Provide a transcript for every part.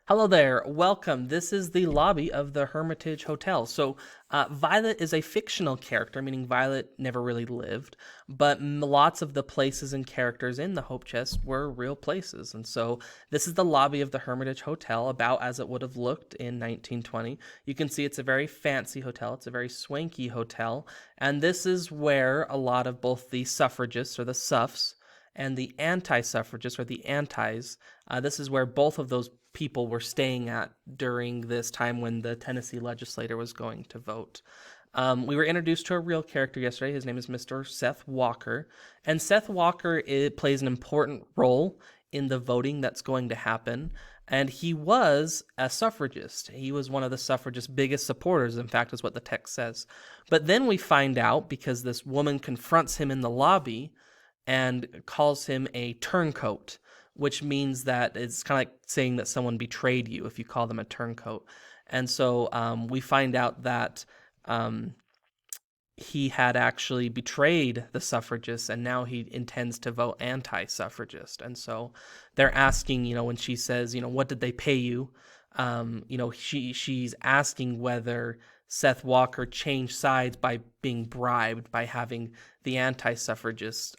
Hello there, welcome. This is the lobby of the Hermitage Hotel. Violet is a fictional character, meaning Violet never really lived, but lots of the places and characters in the Hope Chest were real places. This is the lobby of the Hermitage Hotel, about as it would have looked in 1920. You can see it's a very fancy hotel, it's a very swanky hotel, and this is where a lot of both the suffragists, or the suffs, and the anti-suffragists, or the antis, this is where both of those people were staying at during this time when the Tennessee legislature was going to vote. We were introduced to a real character yesterday. His name is Mr. Seth Walker. And Seth Walker plays an important role in the voting that's going to happen. And he was a suffragist. He was one of the suffragists' biggest supporters, in fact, is what the text says. But then we find out, because this woman confronts him in the lobby and calls him a turncoat, which means that it's kind of like saying that someone betrayed you if you call them a turncoat. We find out that he had actually betrayed the suffragists, and now he intends to vote anti-suffragist. And so they're asking, when she says, what did they pay you? She's asking whether Seth Walker changed sides by being bribed, by having the anti-suffragists,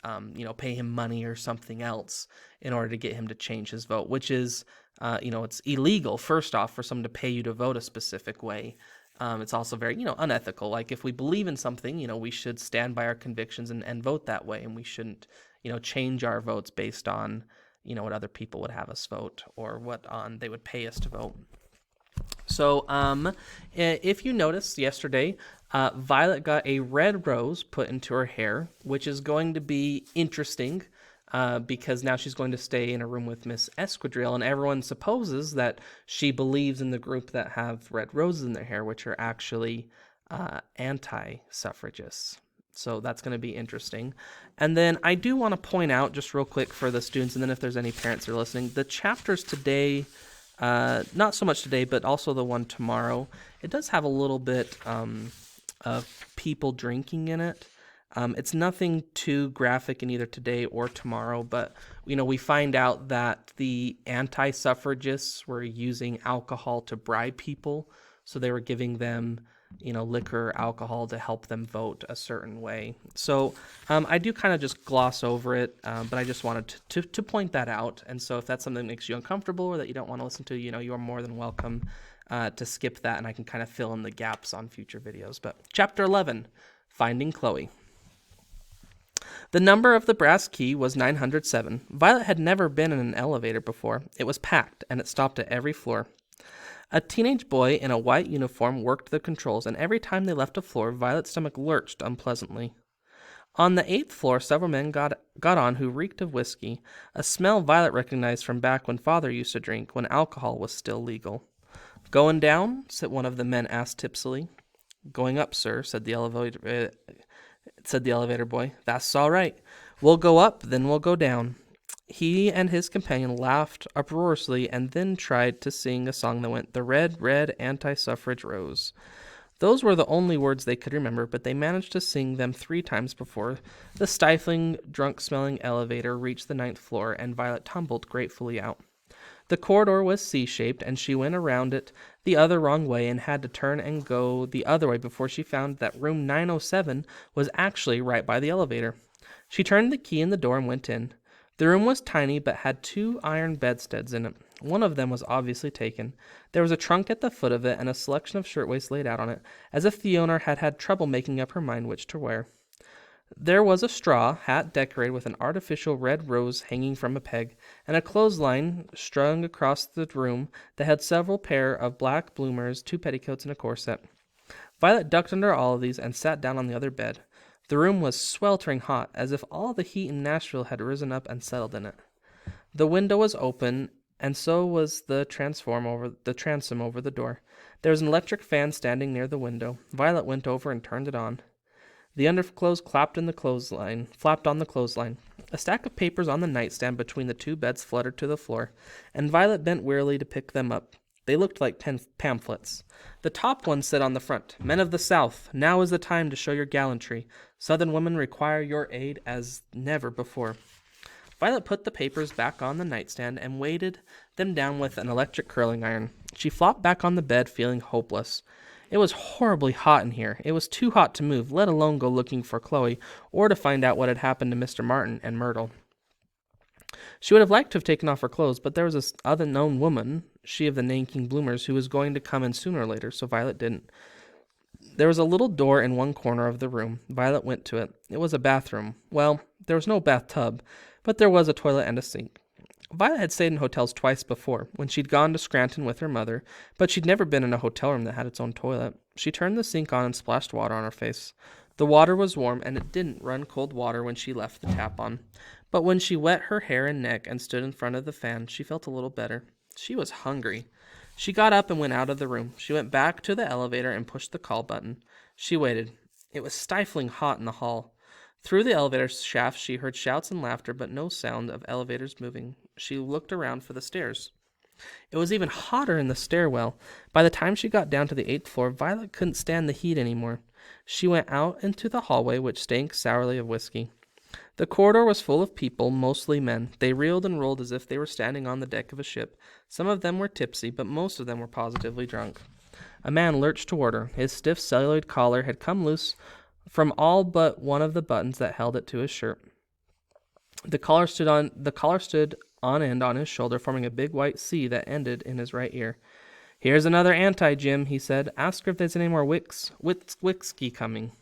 pay him money or something else in order to get him to change his vote, which is, it's illegal, first off, for someone to pay you to vote a specific way. It's also very, unethical. Like, if we believe in something, we should stand by our convictions and vote that way, and we shouldn't, change our votes based on, what other people would have us vote, or what they would pay us to vote. If you noticed yesterday, Violet got a red rose put into her hair, which is going to be interesting, because now she's going to stay in a room with Miss Esquadrille, and everyone supposes that she believes in the group that have red roses in their hair, which are actually anti-suffragists. So that's going to be interesting. And then I do want to point out, just real quick for the students, and then if there's any parents that are listening, the chapters today, not so much today, but also the one tomorrow, it does have a little bit of people drinking in it. It's nothing too graphic in either today or tomorrow, but we find out that the anti-suffragists were using alcohol to bribe people, so they were giving them liquor or alcohol to help them vote a certain way. So I do kind of just gloss over it, but I just wanted to point that out. And so if that's something that makes you uncomfortable or that you don't want to listen to, you're more than welcome to skip that, and I can kind of fill in the gaps on future videos. But Chapter 11, Finding Chloe. The number of the brass key was 907. Violet had never been in an elevator before. It was packed, and it stopped at every floor. A teenage boy in a white uniform worked the controls, and every time they left a floor, Violet's stomach lurched unpleasantly. On the 8th floor, several men got on who reeked of whiskey, a smell Violet recognized from back when Father used to drink, when alcohol was still legal. "Going down?" said one of the men asked tipsily. "Going up, sir," said the elevator boy. "That's all right. We'll go up, then we'll go down." He and his companion laughed uproariously and then tried to sing a song that went, "The red, red anti-suffrage rose." Those were the only words they could remember, but they managed to sing them 3 times before the stifling, drunk-smelling elevator reached the 9th floor, and Violet tumbled gratefully out. The corridor was C-shaped, and she went around it the other wrong way and had to turn and go the other way before she found that room 907 was actually right by the elevator. She turned the key in the door and went in. The room was tiny, but had 2 iron bedsteads in it. One of them was obviously taken. There was a trunk at the foot of it and a selection of shirtwaists laid out on it, as if the owner had had trouble making up her mind which to wear. There was a straw hat decorated with an artificial red rose hanging from a peg, and a clothesline strung across the room that had several pair of black bloomers, 2 petticoats, and a corset. Violet ducked under all of these and sat down on the other bed. The room was sweltering hot, as if all the heat in Nashville had risen up and settled in it. The window was open, and so was the transom over the door. There was an electric fan standing near the window. Violet went over and turned it on. The underclothes flapped on the clothesline. A stack of papers on the nightstand between the 2 beds fluttered to the floor, and Violet bent wearily to pick them up. They looked like 10 pamphlets. The top one said on the front, "Men of the South, now is the time to show your gallantry. Southern women require your aid as never before." Violet put the papers back on the nightstand and weighted them down with an electric curling iron. She flopped back on the bed, feeling hopeless. It was horribly hot in here. It was too hot to move, let alone go looking for Chloe, or to find out what had happened to Mr. Martin and Myrtle. She would have liked to have taken off her clothes, but there was this other known woman, she of the Nanking Bloomers, who was going to come in sooner or later, so Violet didn't. There was a little door in one corner of the room. Violet went to it. It was a bathroom. Well, there was no bathtub, but there was a toilet and a sink. Violet had stayed in hotels twice before, when she'd gone to Scranton with her mother, but she'd never been in a hotel room that had its own toilet. She turned the sink on and splashed water on her face. The water was warm, and it didn't run cold water when she left the tap on. But when she wet her hair and neck and stood in front of the fan, she felt a little better. She was hungry. She got up and went out of the room. She went back to the elevator and pushed the call button. She waited. It was stifling hot in the hall. Through the elevator shaft, she heard shouts and laughter, but no sound of elevators moving. She looked around for the stairs. It was even hotter in the stairwell. By the time she got down to the 8th floor, Violet couldn't stand the heat anymore. She went out into the hallway, which stank sourly of whiskey. The corridor was full of people, mostly men. They reeled and rolled as if they were standing on the deck of a ship. Some of them were tipsy, but most of them were positively drunk. A man lurched toward her. His stiff celluloid collar had come loose from all but one of the buttons that held it to his shirt. The collar stood on end on his shoulder, forming a big white C that ended in his right ear. "Here's another anti-Jim," he said. "Ask her if there's any more whiskey coming."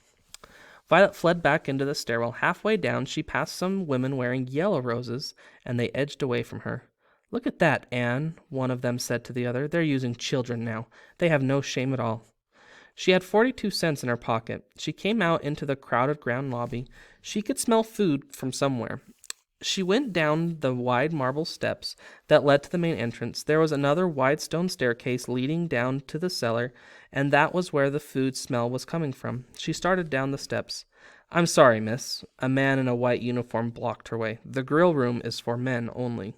Violet fled back into the stairwell. Halfway down, she passed some women wearing yellow roses, and they edged away from her. "Look at that, Anne," one of them said to the other. "They're using children now. They have no shame at all." She had 42 cents in her pocket. She came out into the crowded ground lobby. She could smell food from somewhere. She went down the wide marble steps that led to the main entrance. There was another wide stone staircase leading down to the cellar, and that was where the food smell was coming from. She started down the steps. "I'm sorry, miss." A man in a white uniform blocked her way. "The grill room is for men only."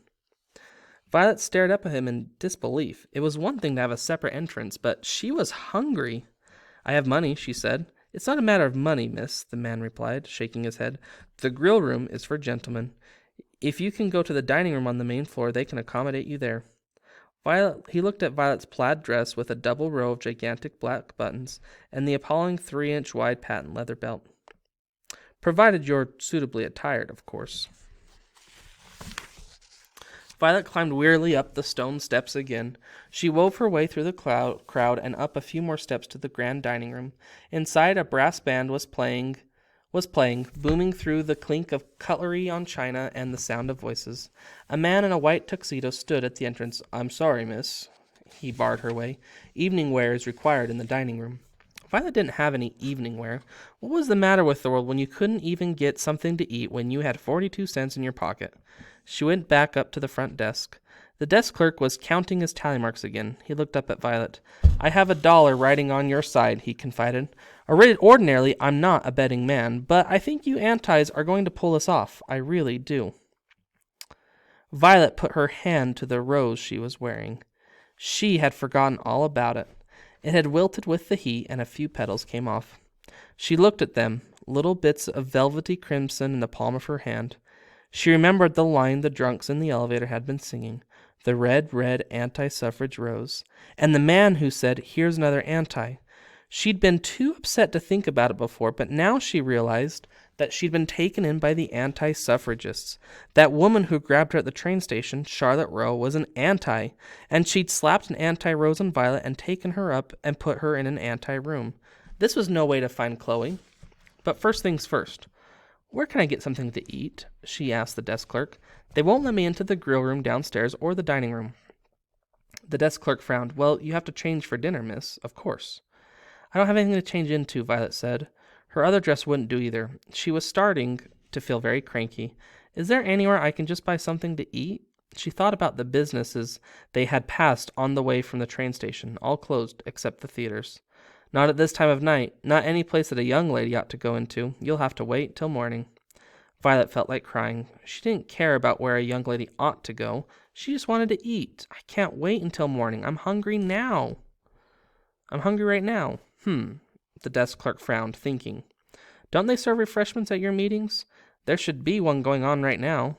Violet stared up at him in disbelief. It was one thing to have a separate entrance, but she was hungry. "I have money," she said. "It's not a matter of money, miss," the man replied, shaking his head. "The grill room is for gentlemen. If you can go to the dining room on the main floor, they can accommodate you there." He looked at Violet's plaid dress with a double row of gigantic black buttons and the appalling 3-inch wide patent leather belt. "Provided you're suitably attired, of course." Violet climbed wearily up the stone steps again. She wove her way through the crowd and up a few more steps to the grand dining room. Inside, a brass band was playing, booming through the clink of cutlery on china and the sound of voices. A man in a white tuxedo stood at the entrance. "I'm sorry, miss." He barred her way. "Evening wear is required in the dining room." Violet didn't have any evening wear. What was the matter with the world when you couldn't even get something to eat when you had 42 cents in your pocket? She went back up to the front desk. The desk clerk was counting his tally marks again. He looked up at Violet. "I have $1 riding on your side," he confided. Ordinarily, I'm not a betting man, but I think you antis are going to pull us off. I really do." Violet put her hand to the rose she was wearing. She had forgotten all about it. It had wilted with the heat, and a few petals came off. She looked at them, little bits of velvety crimson in the palm of her hand. She remembered the line the drunks in the elevator had been singing, "The red, red anti-suffrage rose," and the man who said, "Here's another anti." She'd been too upset to think about it before, but now she realized that she'd been taken in by the anti-suffragists. That woman who grabbed her at the train station, Charlotte Rowe, was an anti, and she'd slapped an anti-rose on Violet and taken her up and put her in an anti-room. This was no way to find Chloe. But first things first. "Where can I get something to eat?" she asked the desk clerk. "They won't let me into the grill room downstairs or the dining room." The desk clerk frowned. "Well, you have to change for dinner, miss, of course." "I don't have anything to change into," Violet said. Her other dress wouldn't do either. She was starting to feel very cranky. "Is there anywhere I can just buy something to eat?" She thought about the businesses they had passed on the way from the train station, all closed except the theaters. "Not at this time of night. Not any place that a young lady ought to go into. You'll have to wait till morning." Violet felt like crying. She didn't care about where a young lady ought to go. She just wanted to eat. "I can't wait until morning. I'm hungry now." "I'm hungry right now." The desk clerk frowned, thinking. "Don't they serve refreshments at your meetings? There should be one going on right now."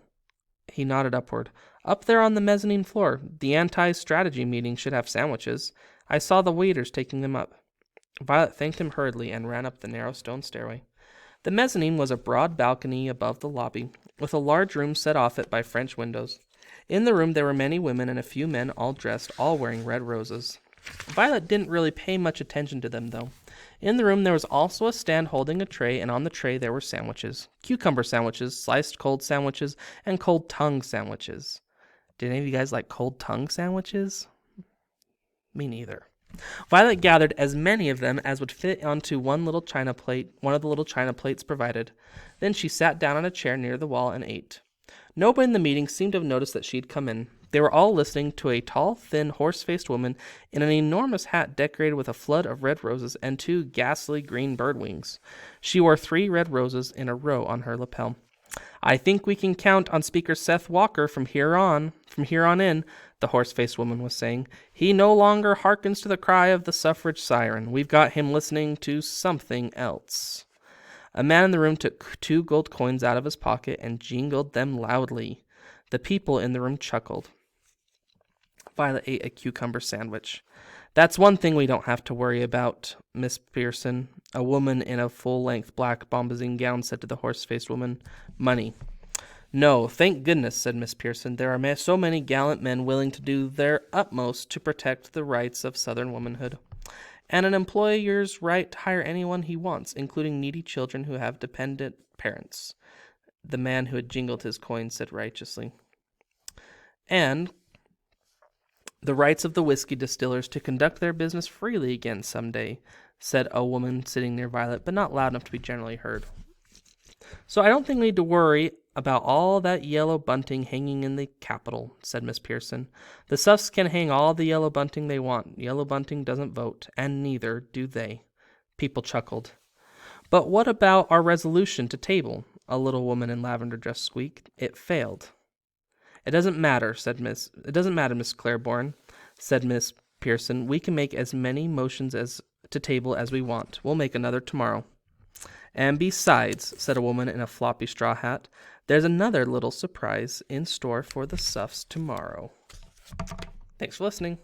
He nodded upward. Up there on the mezzanine floor. The anti-strategy meeting should have sandwiches. I saw the waiters taking them up. Violet thanked him hurriedly and ran up the narrow stone stairway. The mezzanine was a broad balcony above the lobby, with a large room set off it by French windows. In the room there were many women and a few men, all dressed, all wearing red roses. Violet didn't really pay much attention to them, though. In the room there was also a stand holding a tray, and on the tray there were sandwiches. Cucumber sandwiches, sliced cold sandwiches, and cold tongue sandwiches. Did any of you guys like cold tongue sandwiches? Me neither. Violet gathered as many of them as would fit onto one of the little china plates provided. Then she sat down on a chair near the wall and ate. Nobody in the meeting seemed to have noticed that she'd come in. They were all listening to a tall, thin, horse-faced woman in an enormous hat decorated with a flood of red roses and 2 ghastly green bird wings. She wore 3 red roses in a row on her lapel. I think we can count on Speaker Seth Walker from here on in, the horse-faced woman was saying. He no longer hearkens to the cry of the suffrage siren. We've got him listening to something else. A man in the room took 2 gold coins out of his pocket and jingled them loudly. The people in the room chuckled. Violet ate a cucumber sandwich. That's one thing we don't have to worry about, Miss Pearson, a woman in a full-length black bombazine gown said to the horse-faced woman. Money. No, thank goodness, said Miss Pearson. There are so many gallant men willing to do their utmost to protect the rights of Southern womanhood. And an employer's right to hire anyone he wants, including needy children who have dependent parents. The man who had jingled his coin said righteously. And the rights of the whiskey distillers to conduct their business freely again someday, said a woman sitting near Violet, but not loud enough to be generally heard. So I don't think we need to worry about all that yellow bunting hanging in the Capitol, said Miss Pearson. The Suffs can hang all the yellow bunting they want. Yellow bunting doesn't vote, and neither do they. People chuckled. But what about our resolution to table? A little woman in lavender dress squeaked. It failed. It doesn't matter, Miss Claiborne, said Miss Pearson. We can make as many motions to table as we want. We'll make another tomorrow. And besides, said a woman in a floppy straw hat, there's another little surprise in store for the Suffs tomorrow. Thanks for listening.